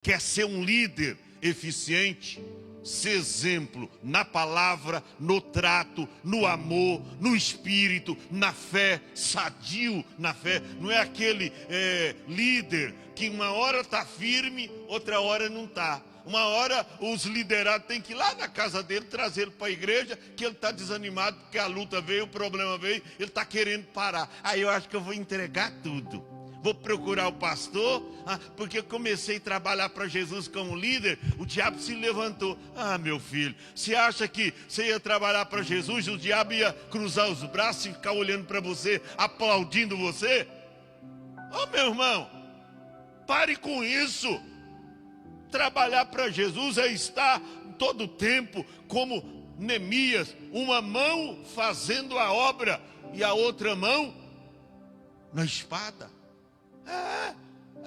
Quer ser um líder eficiente? Ser exemplo na palavra, no trato, no amor, no espírito, na fé, sadio na fé. Não é aquele líder que uma hora está firme, outra hora não está. Uma hora os liderados têm que ir lá na casa dele, trazer ele para a igreja, que ele está desanimado porque a luta veio, o problema veio, ele está querendo parar. Aí eu acho que eu vou entregar tudo. Vou procurar o pastor, porque eu comecei a trabalhar para Jesus como líder, o diabo se levantou. Ah, meu filho, você acha que você ia trabalhar para Jesus, o diabo ia cruzar os braços e ficar olhando para você, aplaudindo você? Oh, meu irmão, pare com isso. Trabalhar para Jesus é estar todo o tempo como Neemias, uma mão fazendo a obra e a outra mão na espada.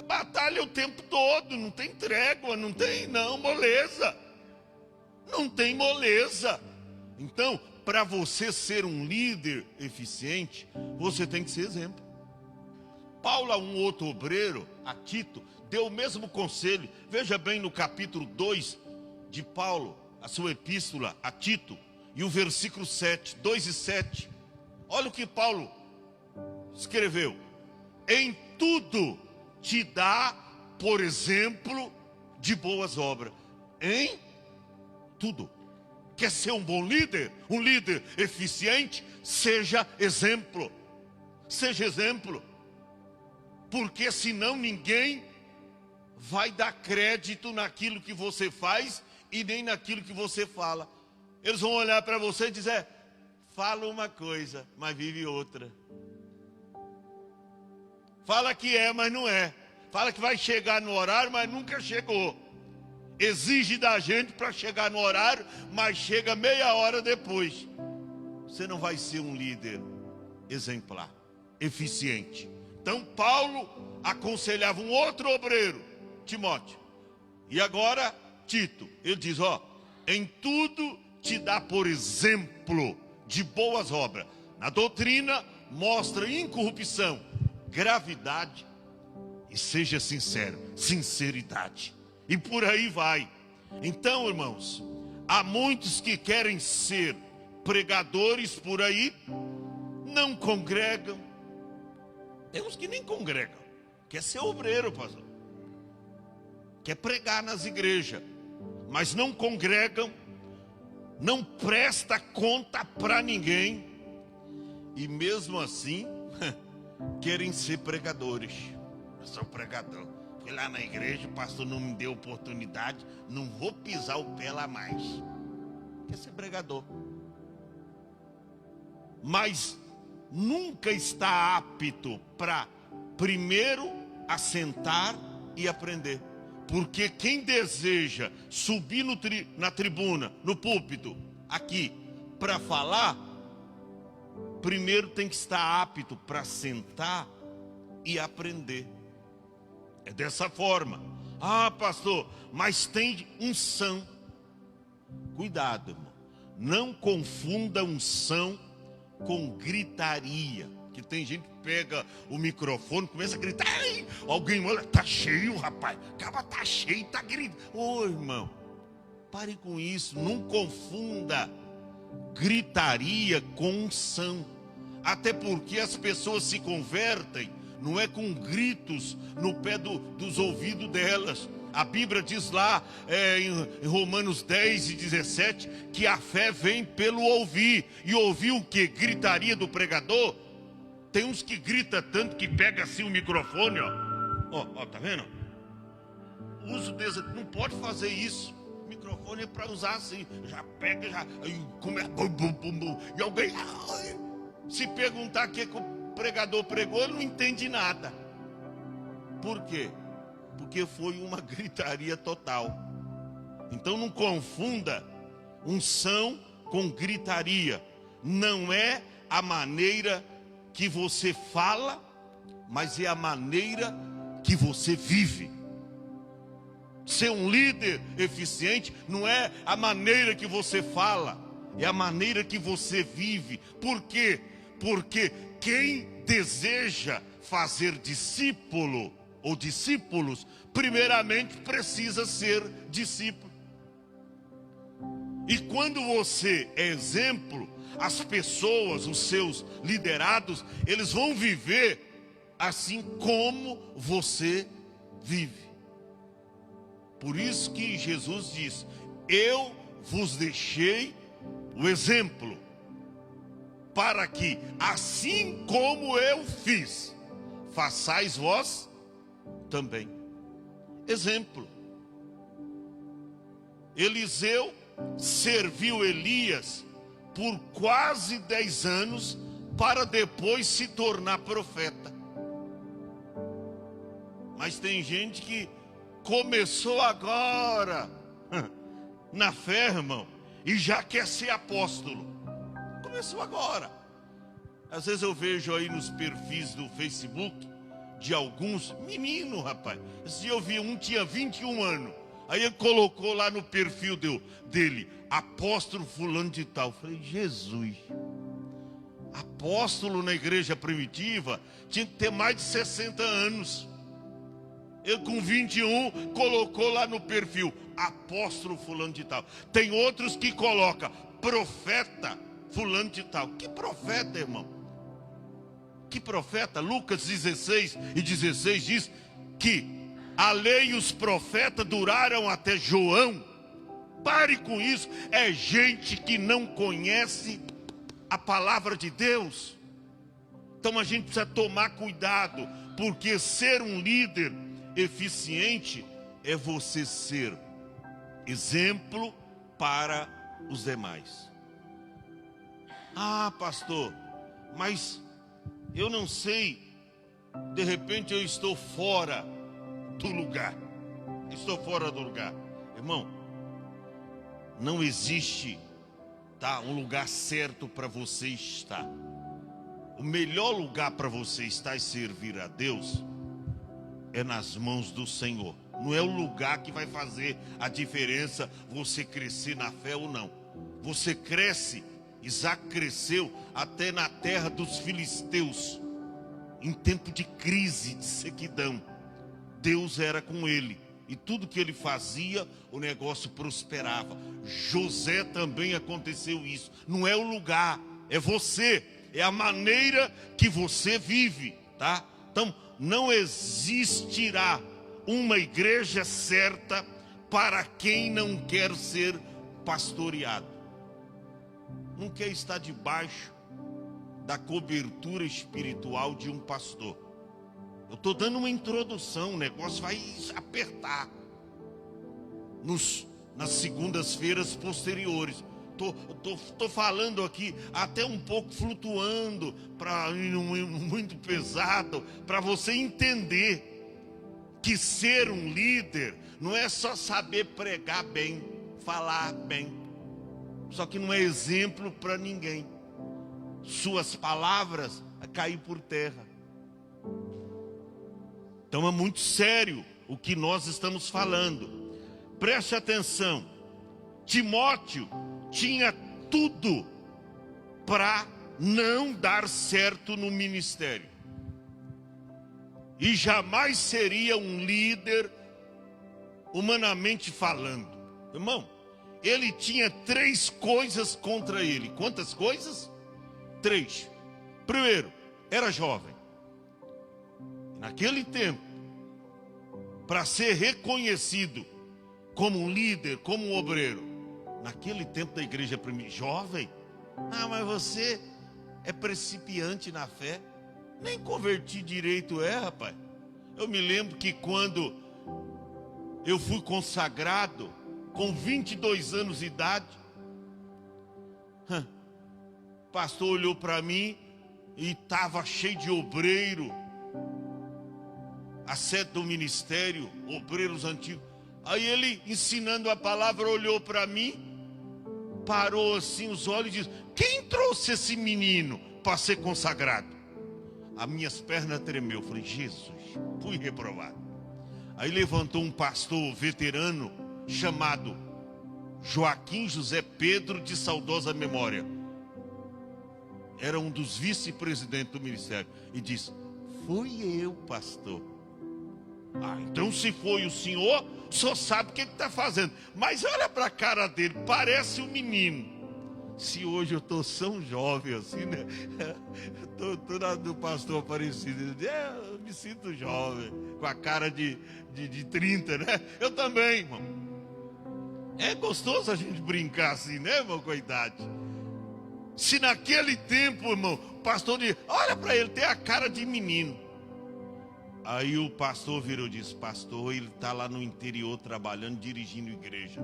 Batalha o tempo todo, não tem trégua, não tem moleza. Não tem moleza. Então, para você ser um líder eficiente, você tem que ser exemplo. Paulo, a um outro obreiro, a Tito, deu o mesmo conselho. Veja bem no capítulo 2 de Paulo, a sua epístola a Tito, e o versículo 7, 2 e 7. Olha o que Paulo escreveu. Em tudo te dá, por exemplo, de boas obras. Em tudo. Quer ser um bom líder? Um líder eficiente? Seja exemplo. Seja exemplo. Porque senão ninguém vai dar crédito naquilo que você faz e nem naquilo que você fala. Eles vão olhar para você e dizer, fala uma coisa, mas vive outra. Fala que é, mas não é. Fala que vai chegar no horário, mas nunca chegou. Exige da gente para chegar no horário, mas chega meia hora depois. Você não vai ser um líder exemplar, eficiente. Então Paulo aconselhava um outro obreiro, Timóteo. E agora Tito, ele diz, em tudo te dá por exemplo de boas obras. Na doutrina mostra incorrupção, gravidade e seja sincero, sinceridade. E por aí vai. Então, irmãos, há muitos que querem ser pregadores por aí, não congregam. Tem uns que nem congregam, quer ser obreiro, pastor, quer pregar nas igrejas, mas não congregam, não presta conta para ninguém, e mesmo assim querem ser pregadores. Eu sou pregador, fui lá na igreja, o pastor não me deu oportunidade, não vou pisar o pé lá mais. Quer ser pregador, mas nunca está apto para primeiro assentar e aprender. Porque quem deseja subir na tribuna, no púlpito, aqui, para falar, primeiro tem que estar apto para sentar e aprender. É dessa forma. Ah, pastor, mas tem unção. Cuidado, irmão. Não confunda unção com gritaria. Que tem gente que pega o microfone, começa a gritar. Ai! Alguém olha, tá cheio, rapaz. Acaba, tá cheio, tá gritando. Ô, irmão, pare com isso. Não confunda gritaria com unção. Até porque as pessoas se convertem, não é com gritos no pé dos ouvidos delas. A Bíblia diz lá em Romanos 10 e 17 que a fé vem pelo ouvir. E ouvir o que? Gritaria do pregador? Tem uns que grita tanto que pega assim o microfone, ó, tá vendo? Uso desse, não pode fazer isso. O microfone é para usar assim, já pega, já começa, bum, bum, bum, bum, e alguém, se perguntar o que o pregador pregou, ele não entende nada. Por quê? Porque foi uma gritaria total. Então não confunda unção com gritaria. Não é a maneira que você fala, mas é a maneira que você vive. Ser um líder eficiente não é a maneira que você fala, é a maneira que você vive. Por quê? Porque quem deseja fazer discípulo ou discípulos, primeiramente precisa ser discípulo. E quando você é exemplo, as pessoas, os seus liderados, eles vão viver assim como você vive. Por isso que Jesus diz: eu vos deixei o exemplo, para que assim como eu fiz, façais vós também. Exemplo. Eliseu serviu Elias por quase 10 anos, para depois se tornar profeta. Mas tem gente que começou agora na fé, irmão, e já quer ser apóstolo. Começou agora. Às vezes eu vejo aí nos perfis do Facebook de alguns meninos, rapaz. Esse dia eu vi um, tinha 21 anos. Aí ele colocou lá no perfil dele, apóstolo fulano de tal. Eu falei, Jesus, apóstolo na igreja primitiva tinha que ter mais de 60 anos. Ele com 21 colocou lá no perfil, apóstolo fulano de tal. Tem outros que colocam, profeta fulano de tal. Que profeta, irmão? Que profeta? Lucas 16:16 diz que a lei e os profetas duraram até João. Pare com isso. É gente que não conhece a palavra de Deus. Então a gente precisa tomar cuidado, porque ser um líder eficiente é você ser exemplo para os demais. Ah, pastor, mas eu não sei, de repente eu estou fora do lugar. Estou fora do lugar. Irmão, não existe, tá, um lugar certo para você estar. O melhor lugar para você estar e servir a Deus é nas mãos do Senhor. Não é o lugar que vai fazer a diferença você crescer na fé ou não. Você cresce, Isaac cresceu até na terra dos filisteus, em tempo de crise, de sequidão. Deus era com ele, e tudo que ele fazia, o negócio prosperava. José também aconteceu isso. Não é o lugar, é você, é a maneira que você vive, tá? Então, não existirá uma igreja certa para quem não quer ser pastoreado, não quer estar debaixo da cobertura espiritual de um pastor. Eu estou dando uma introdução, o negócio vai apertar nas segundas-feiras posteriores. Tô falando aqui até um pouco flutuando, para não muito pesado, para você entender que ser um líder não é só saber pregar bem, falar bem, só que não é exemplo para ninguém. Suas palavras a cair por terra. Então é muito sério o que nós estamos falando. Preste atenção. Timóteo tinha tudo para não dar certo no ministério. E jamais seria um líder, humanamente falando. Irmão, ele tinha 3 coisas contra ele. Quantas coisas? 3. Primeiro, era jovem. Naquele tempo, para ser reconhecido como um líder, como um obreiro, naquele tempo da igreja primitiva, jovem, ah, mas você é principiante na fé, nem converti direito rapaz. Eu me lembro que quando eu fui consagrado, com 22 anos de idade, o pastor olhou para mim e estava cheio de obreiro, a sede do ministério, obreiros antigos. Aí ele, ensinando a palavra, olhou para mim, parou assim os olhos e disse: quem trouxe esse menino para ser consagrado? As minhas pernas tremeu. Eu falei: Jesus, fui reprovado. Aí levantou um pastor veterano chamado Joaquim José Pedro, de saudosa memória. Era um dos vice-presidentes do ministério. E disse: fui eu, pastor. Ah, então se foi o senhor sabe o que está fazendo. Mas olha para a cara dele, parece um menino. Se hoje eu estou tão jovem assim, né? Estou do pastor Aparecido. Eu me sinto jovem, com a cara de 30, né? Eu também, irmão. É gostoso a gente brincar assim, né, irmão, com a idade. Se naquele tempo, irmão, o pastor diz, olha para ele, tem a cara de menino. Aí o pastor virou e disse, pastor, ele está lá no interior trabalhando, dirigindo igreja.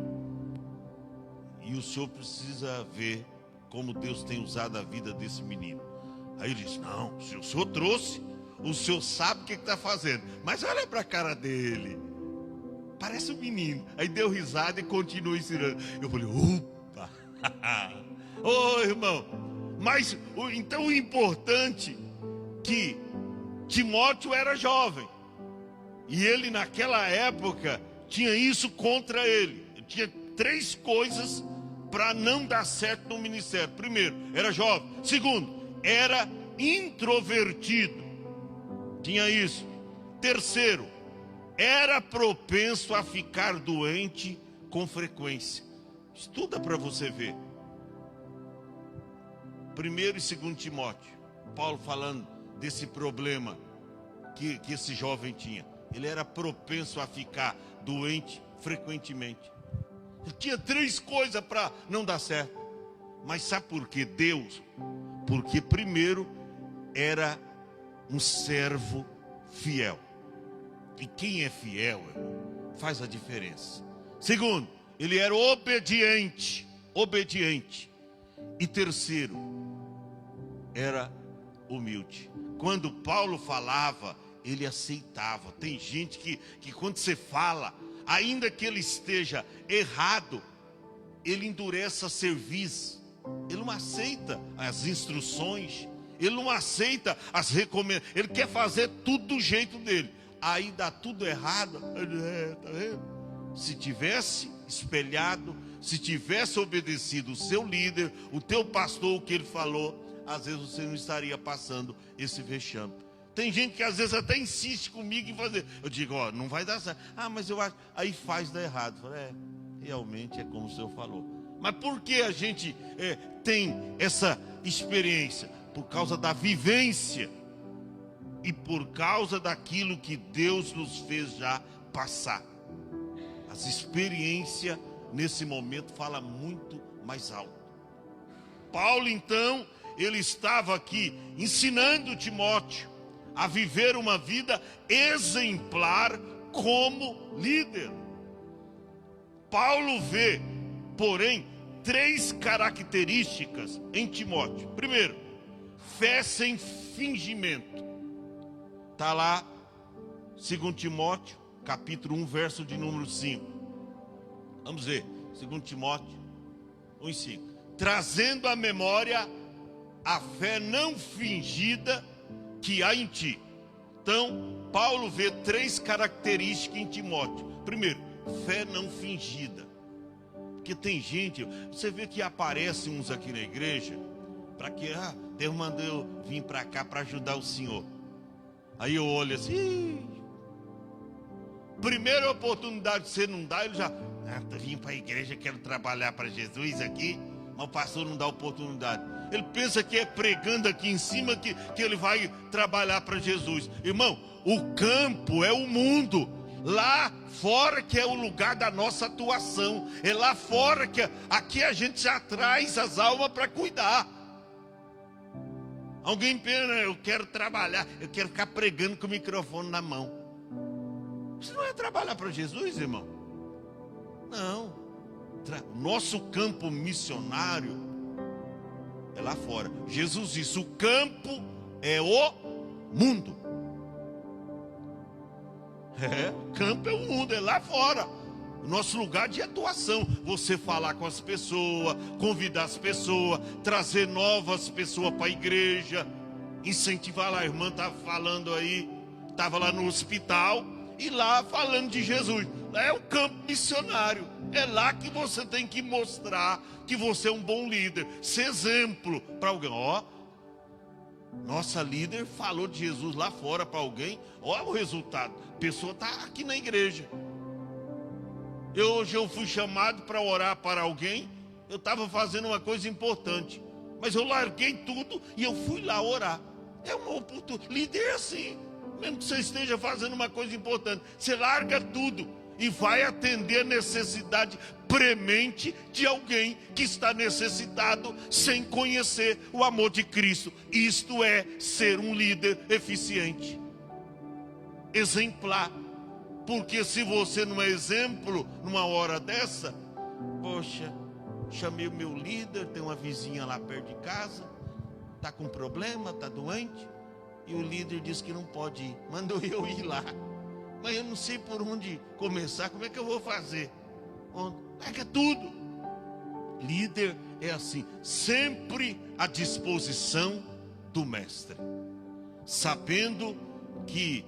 E o senhor precisa ver como Deus tem usado a vida desse menino. Aí ele disse, não, se o senhor trouxe, o senhor sabe o que está fazendo. Mas olha para a cara dele, parece um menino. Aí deu risada e continuou ensinando. Eu falei, opa, ô irmão. Mas então o importante que Timóteo era jovem. E ele naquela época tinha isso contra ele. Ele tinha 3 coisas para não dar certo no ministério. Primeiro, era jovem. Segundo, era introvertido. Tinha isso. Terceiro, era propenso a ficar doente com frequência. Estuda para você ver. 1º e 2º Timóteo. Paulo falando desse problema que esse jovem tinha. Ele era propenso a ficar doente frequentemente. Ele tinha 3 coisas para não dar certo. Mas sabe por quê? Deus. Porque primeiro era um servo fiel. E quem é fiel, irmão, faz a diferença. Segundo, ele era obediente. Obediente. E terceiro, era humilde. Quando Paulo falava, ele aceitava. Tem gente que quando você fala, ainda que ele esteja errado, ele endurece a cerviz. Ele não aceita as instruções, ele não aceita as recomendações. Ele quer fazer tudo do jeito dele. Aí dá tudo errado. Tá vendo? Se tivesse espelhado, se tivesse obedecido o seu líder, o teu pastor, o que ele falou, às vezes você não estaria passando esse vexame. Tem gente que às vezes até insiste comigo em fazer. Eu digo, ó, não vai dar certo. Ah, mas eu acho. Aí faz dar errado. Eu falo, realmente é como o senhor falou. Mas por que a gente tem essa experiência? Por causa da vivência. E por causa daquilo que Deus nos fez já passar. As experiências nesse momento falam muito mais alto. Paulo então, ele estava aqui ensinando Timóteo a viver uma vida exemplar como líder. Paulo vê, porém, 3 características em Timóteo. Primeiro, fé sem fingimento. Está lá, 2 Timóteo, capítulo 1, verso de número 5. Vamos ver, 2 Timóteo 1 e 5. Trazendo à memória a fé não fingida que há em ti. Então, Paulo vê 3 características em Timóteo. Primeiro, fé não fingida. Porque tem gente, você vê que aparecem uns aqui na igreja, para que, Deus mandou eu vir para cá para ajudar o senhor. Aí eu olho assim, primeira oportunidade que você não dá, ele já, vim para a igreja, quero trabalhar para Jesus aqui, mas o pastor não dá oportunidade. Ele pensa que é pregando aqui em cima que ele vai trabalhar para Jesus. Irmão, o campo é o mundo. Lá fora que é o lugar da nossa atuação. É lá fora que aqui a gente já traz as almas para cuidar. Alguém pensa, eu quero trabalhar, eu quero ficar pregando com o microfone na mão. Isso não é trabalhar para Jesus, irmão? Não. Nosso campo missionário é lá fora. Jesus disse, o campo é o mundo. O campo é o mundo, é lá fora. O nosso lugar de atuação. Você falar com as pessoas, convidar as pessoas, trazer novas pessoas para a igreja, incentivar lá. A irmã estava falando aí, estava lá no hospital e lá falando de Jesus. Lá é o campo missionário. É lá que você tem que mostrar que você é um bom líder, ser exemplo para alguém. Nossa líder falou de Jesus lá fora para alguém. Olha o resultado. A pessoa está aqui na igreja. Hoje eu fui chamado para orar para alguém. Eu estava fazendo uma coisa importante, mas eu larguei tudo e eu fui lá orar. É uma oportunidade. Líder é assim. Mesmo que você esteja fazendo uma coisa importante, você larga tudo e vai atender a necessidade premente de alguém que está necessitado sem conhecer o amor de Cristo. Isto é ser um líder eficiente, exemplar. Porque se você não é exemplo numa hora dessa, poxa, chamei o meu líder, tem uma vizinha lá perto de casa, está com problema, está doente, e o líder disse que não pode ir, mandou eu ir lá. Mas eu não sei por onde começar, como é que eu vou fazer? Pega tudo. Líder é assim, sempre à disposição do mestre, sabendo que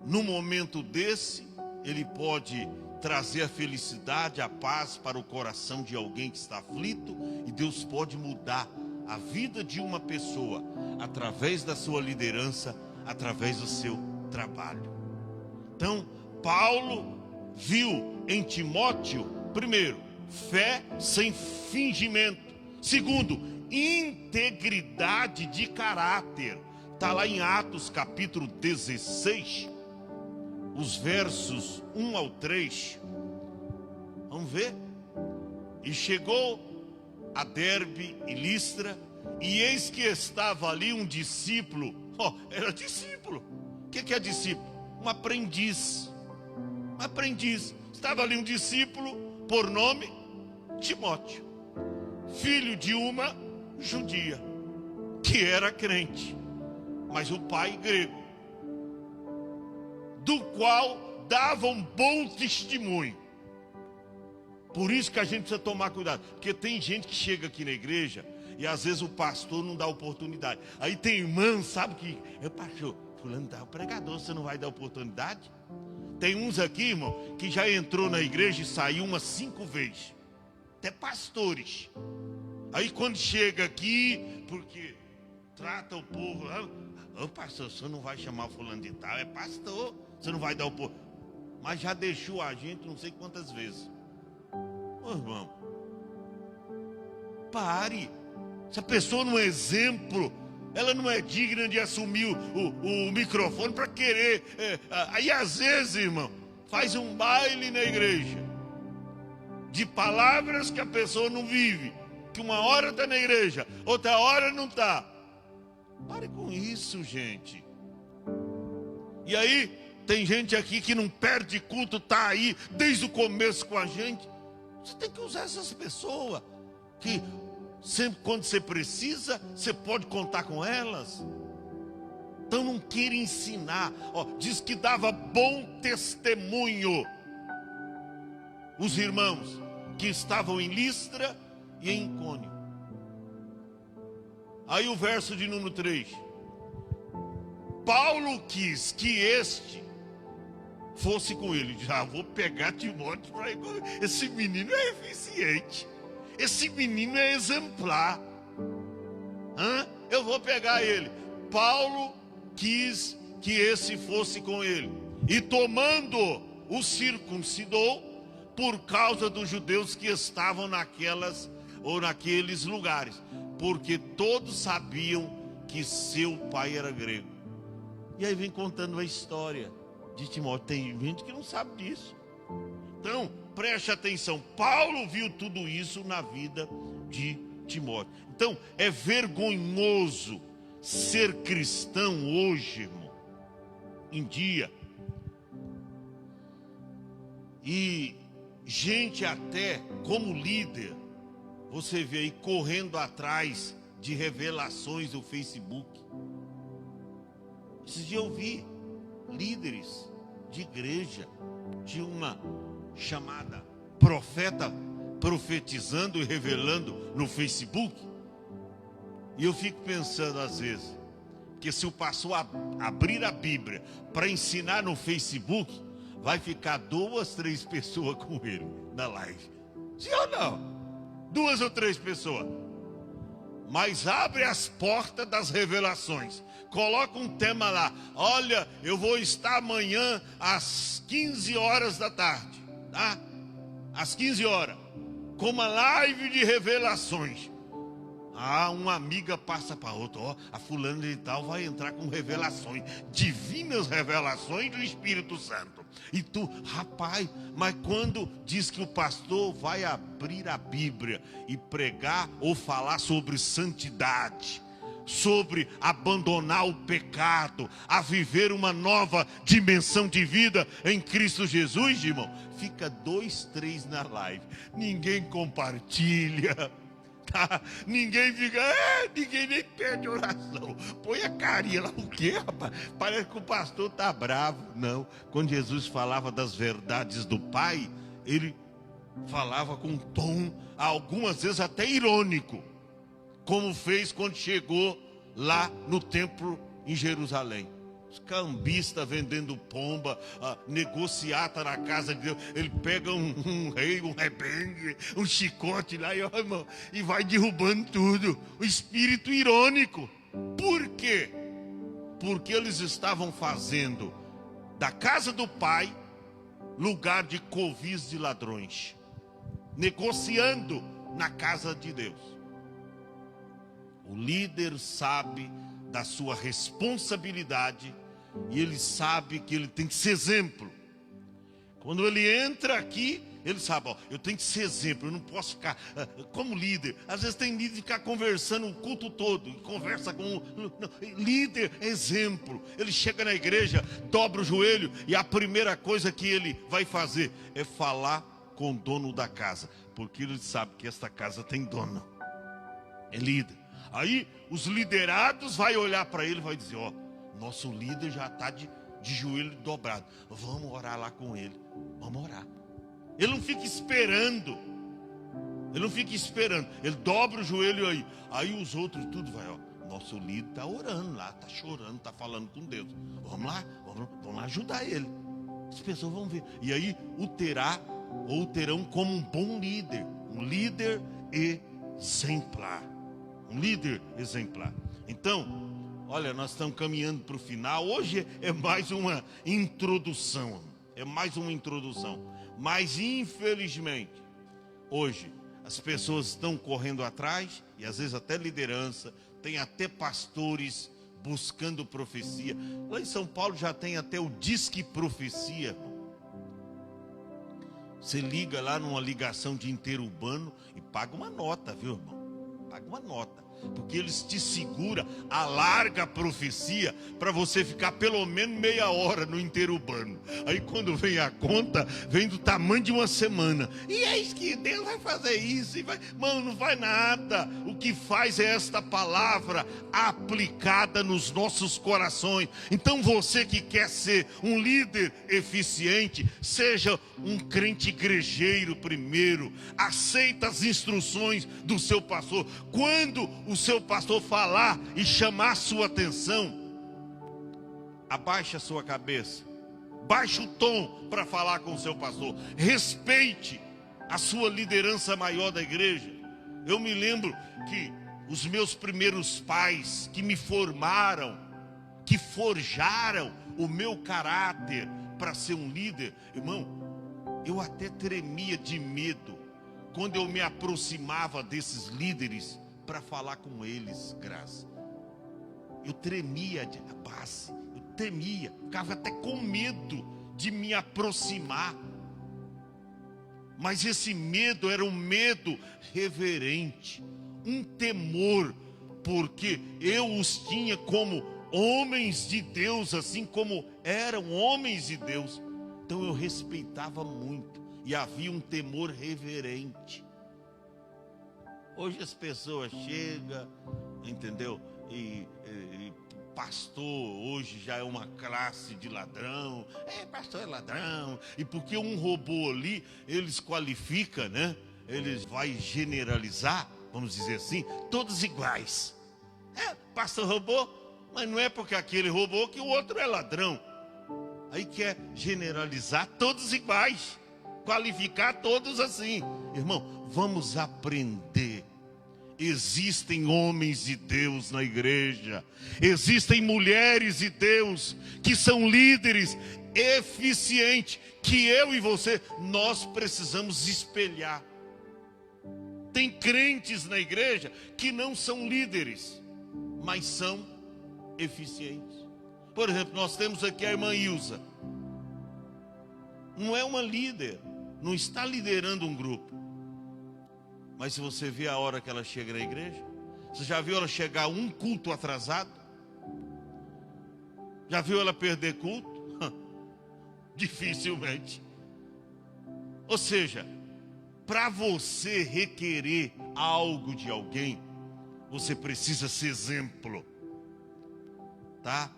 no momento desse ele pode trazer a felicidade, a paz para o coração de alguém que está aflito, e Deus pode mudar a vida de uma pessoa através da sua liderança, através do seu trabalho. Então, Paulo viu em Timóteo, primeiro, fé sem fingimento. Segundo, integridade de caráter. Está lá em Atos capítulo 16, os versos 1 ao 3. Vamos ver? E chegou a Derbe e Listra, e eis que estava ali um discípulo. Era discípulo. O que é discípulo? Um aprendiz. Um aprendiz. Estava ali um discípulo, por nome Timóteo, filho de uma judia, que era crente, mas o pai grego, do qual dava um bom testemunho. Por isso que a gente precisa tomar cuidado, porque tem gente que chega aqui na igreja e às vezes o pastor não dá oportunidade. Aí tem irmão, sabe que pastor, fulano dá o pregador, você não vai dar oportunidade? Tem uns aqui, irmão, que já entrou na igreja e saiu umas 5 vezes, até pastores. Aí quando chega aqui, porque trata o povo, pastor, você não vai chamar fulano de tal, é pastor, você não vai dar oportunidade. Mas já deixou a gente não sei quantas vezes. Ô irmão, pare. Se a pessoa não é exemplo, ela não é digna de assumir o microfone para querer. Aí às vezes, irmão, faz um baile na igreja de palavras que a pessoa não vive, que uma hora está na igreja, outra hora não está. Pare com isso, gente. E aí tem gente aqui que não perde culto, está aí desde o começo com a gente. Você tem que usar essas pessoas que sempre quando você precisa, você pode contar com elas. Então não queira ensinar. Diz que dava bom testemunho os irmãos que estavam em Listra e em Icônio. Aí o verso de número 3. Paulo quis que este fosse com ele. Já vou pegar Timóteo para ir com ele. Esse menino é eficiente. Esse menino é exemplar. Eu vou pegar ele. Paulo quis que esse fosse com ele. E tomando, o circuncidou por causa dos judeus que estavam naquelas ou naqueles lugares. Porque todos sabiam que seu pai era grego. E aí vem contando a história de Timóteo. Tem gente que não sabe disso. Então, preste atenção. Paulo viu tudo isso na vida de Timóteo. Então, é vergonhoso ser cristão hoje, irmão, em dia. E gente até como líder, você vê aí correndo atrás de revelações do Facebook. Esses dias eu vi líderes de igreja, de uma chamada profeta, profetizando e revelando no Facebook. E eu fico pensando às vezes, que se o pastor abrir a Bíblia para ensinar no Facebook, vai ficar 2, 3 pessoas com ele na live. Sim ou não? 2 ou 3 pessoas. mas abre as portas das revelações. Coloca um tema lá. Olha, eu vou estar amanhã às 15 horas da tarde, tá? Às 15 horas, com uma live de revelações. Ah, uma amiga passa para outra. Ó, a fulana de tal vai entrar com revelações, divinas revelações do Espírito Santo. E tu, rapaz, mas quando diz que o pastor vai abrir a Bíblia e pregar ou falar sobre santidade, sobre abandonar o pecado, a viver uma nova dimensão de vida em Cristo Jesus, irmão, fica 2, 3 na live, ninguém compartilha, tá? Ninguém fica, ninguém nem pede oração, põe a carinha lá, o quê, rapaz? Parece que o pastor tá bravo. Não, quando Jesus falava das verdades do Pai, ele falava com um tom, algumas vezes até irônico, como fez quando chegou lá no templo em Jerusalém. Os cambistas vendendo pomba, negociata na casa de Deus. Ele pega um rei, um rebengue, um chicote lá irmão, e vai derrubando tudo. O espírito irônico. Por quê? Porque eles estavam fazendo da casa do Pai lugar de covis de ladrões, negociando na casa de Deus. O líder sabe da sua responsabilidade e ele sabe que ele tem que ser exemplo. Quando ele entra aqui, ele sabe, ó, eu tenho que ser exemplo, eu não posso ficar como líder. Às vezes tem líder que ficar conversando o culto todo, e conversa com líder, exemplo. Ele chega na igreja, dobra o joelho e a primeira coisa que ele vai fazer é falar com o dono da casa, porque ele sabe que esta casa tem dono. É líder. Aí os liderados vai olhar para ele e vai dizer, ó, nosso líder já está de joelho dobrado, vamos orar lá com ele, vamos orar. Ele não fica esperando, ele dobra o joelho aí os outros tudo vai, ó, nosso líder está orando lá, está chorando, está falando com Deus, vamos lá ajudar ele. As pessoas vão ver, e aí terão como um bom líder, um líder exemplar. Um líder exemplar. Então, olha, nós estamos caminhando para o final. Hoje é mais uma introdução. Mas, infelizmente, hoje, as pessoas estão correndo atrás, e às vezes até liderança, tem até pastores buscando profecia. Lá em São Paulo já tem até o Disque Profecia. Você liga lá numa ligação de interurbano e paga uma nota, viu, irmão? Paga uma nota, porque eles te seguram, alarga a profecia para você ficar pelo menos meia hora no interurbano. Aí quando vem a conta, vem do tamanho de uma semana. E é isso que Deus vai fazer isso. Mano, não vai nada. O que faz é esta palavra aplicada nos nossos corações. Então você que quer ser um líder eficiente, seja um crente igrejeiro primeiro. Aceita as instruções do seu pastor. Quando o seu pastor falar e chamar a sua atenção, abaixe a sua cabeça, baixe o tom para falar com o seu pastor, respeite a sua liderança maior da igreja. Eu me lembro que os meus primeiros pais que me formaram, que forjaram o meu caráter para ser um líder, irmão, eu até tremia de medo quando eu me aproximava desses líderes para falar com eles, Graça. Eu tremia de base, eu temia, ficava até com medo de me aproximar. Mas esse medo era um medo reverente, um temor, porque eu os tinha como homens de Deus, assim como eram homens de Deus. Então eu respeitava muito e havia um temor reverente. Hoje as pessoas chegam, entendeu? E pastor hoje já é uma classe de ladrão. Pastor é ladrão. E porque um roubou ali, eles qualificam, né? Eles vai generalizar, vamos dizer assim, todos iguais. Pastor roubou, mas não é porque aquele roubou que o outro é ladrão. Aí quer generalizar todos iguais, qualificar todos assim. Irmão, vamos aprender. Existem homens de Deus na igreja, existem mulheres de Deus que são líderes eficientes, que eu e você, nós precisamos espelhar. Tem crentes na igreja que não são líderes, mas são eficientes. Por exemplo, nós temos aqui a irmã Ilza. Não é uma líder, não está liderando um grupo. Mas se você vê a hora que ela chega na igreja, você já viu ela chegar um culto atrasado? Já viu ela perder culto? Dificilmente. Ou seja, para você requerer algo de alguém, você precisa ser exemplo, tá?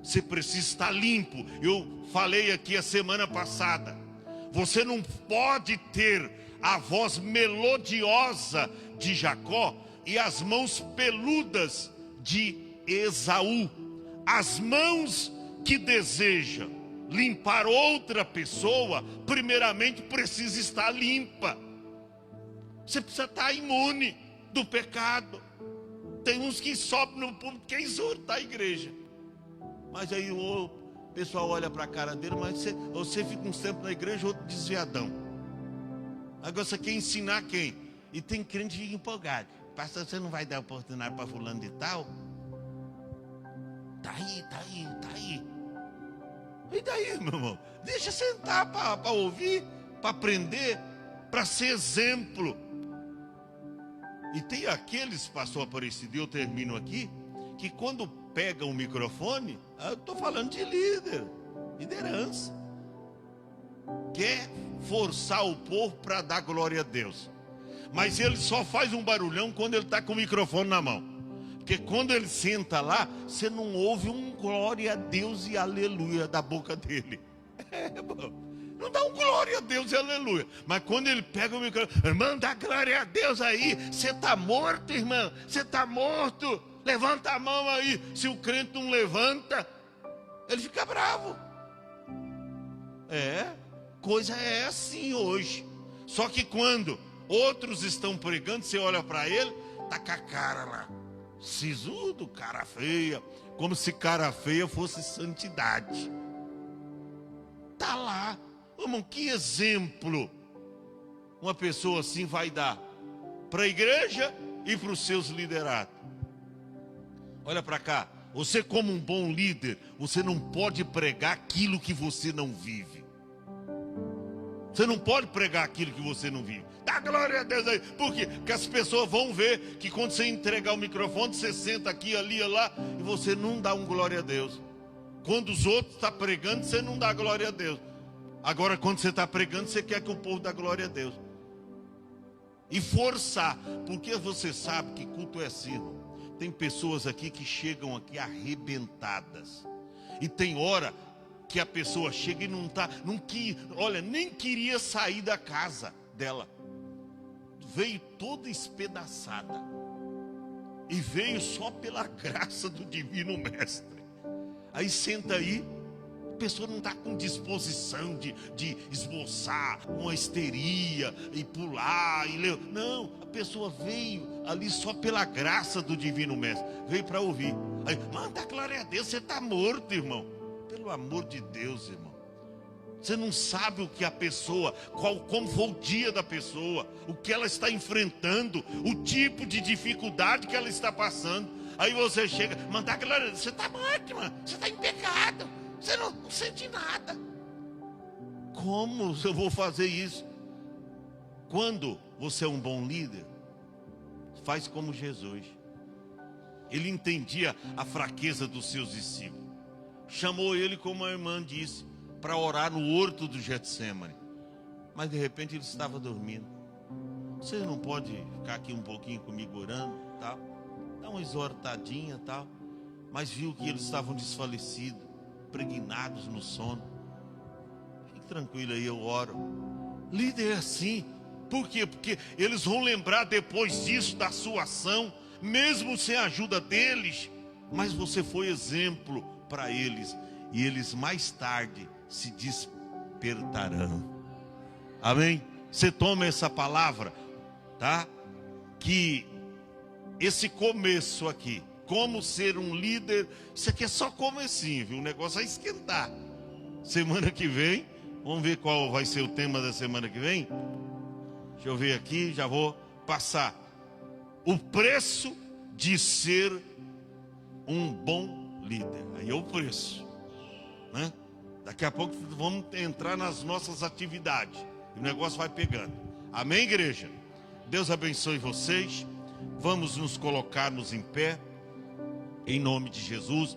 Você precisa estar limpo. Eu falei aqui a semana passada, você não pode ter a voz melodiosa de Jacó e as mãos peludas de Esaú. As mãos que desejam limpar outra pessoa, primeiramente precisa estar limpa. Você precisa estar imune do pecado. Tem uns que sobem no público, que exorta a igreja. Mas aí o pessoal olha para a cara dele, mas você fica uns tempos na igreja, outro desviadão. Agora você quer ensinar quem? E tem crente empolgado. Pastor, você não vai dar oportunidade para fulano de tal? Tá aí. E daí, meu irmão? Deixa sentar para ouvir, para aprender, para ser exemplo. E tem aqueles, pastor Aparecido, eu termino aqui, que quando pega o microfone, eu estou falando de liderança. Quer forçar o povo para dar glória a Deus. Mas ele só faz um barulhão quando ele está com o microfone na mão. Porque quando ele senta lá, você não ouve um glória a Deus e aleluia da boca dele. Não dá um glória a Deus e aleluia. Mas quando ele pega o microfone, irmão, dá glória a Deus aí. Você está morto, irmão. Você está morto. Levanta a mão aí. Se o crente não levanta, ele fica bravo. Coisa é assim hoje. Só que quando outros estão pregando, você olha para ele, tá com a cara lá, sisudo, cara feia, como se cara feia fosse santidade. Tá lá, irmão, que exemplo uma pessoa assim vai dar para a igreja e para os seus liderados. Olha para cá, você como um bom líder, você não pode pregar aquilo que você não vive. Você não pode pregar aquilo que você não vive. Dá glória a Deus aí. Por quê? Porque as pessoas vão ver que quando você entregar o microfone, você senta aqui, ali, lá, e você não dá um glória a Deus. Quando os outros estão pregando, você não dá glória a Deus. Agora, quando você está pregando, você quer que o povo dê glória a Deus. E forçar. Porque você sabe que culto é assim, irmão. Tem pessoas aqui que chegam aqui arrebentadas. E tem hora que a pessoa chega e nem queria sair da casa dela. Veio toda espedaçada. E veio só pela graça do Divino Mestre. Aí senta aí, a pessoa não está com disposição de esboçar uma histeria e pular. Não, a pessoa veio ali só pela graça do Divino Mestre. Veio para ouvir. Aí, manda glória a Deus, você está morto, irmão. Pelo amor de Deus, irmão. Você não sabe o que a pessoa, como foi o dia da pessoa, o que ela está enfrentando, o tipo de dificuldade que ela está passando. Aí você chega, mandar glória, você está morto, mano. Você está em pecado. Você não sente nada. Como eu vou fazer isso? Quando você é um bom líder, faz como Jesus. Ele entendia a fraqueza dos seus discípulos. Chamou ele, como a irmã disse, para orar no horto do Getsêmani. Mas de repente ele estava dormindo. Você não pode ficar aqui um pouquinho comigo orando, tal? Dá uma exortadinha, tal. Mas viu que eles estavam desfalecidos, pregnados no sono. Fique tranquilo aí, eu oro. Líder é assim. Por quê? Porque eles vão lembrar depois disso da sua ação, mesmo sem a ajuda deles. Mas você foi exemplo para eles, e eles mais tarde se despertarão. Amém? Você toma essa palavra, tá? Que esse começo aqui. Como ser um líder. Isso aqui é só comecinho, viu? O negócio vai esquentar. Semana que vem, vamos ver qual vai ser o tema da semana que vem. Deixa eu ver aqui, já vou passar. O preço de ser um bom líder. Aí é o preço, né? Daqui a pouco vamos entrar nas nossas atividades. E o negócio vai pegando. Amém, igreja? Deus abençoe vocês. Vamos nos colocarmos em pé. Em nome de Jesus.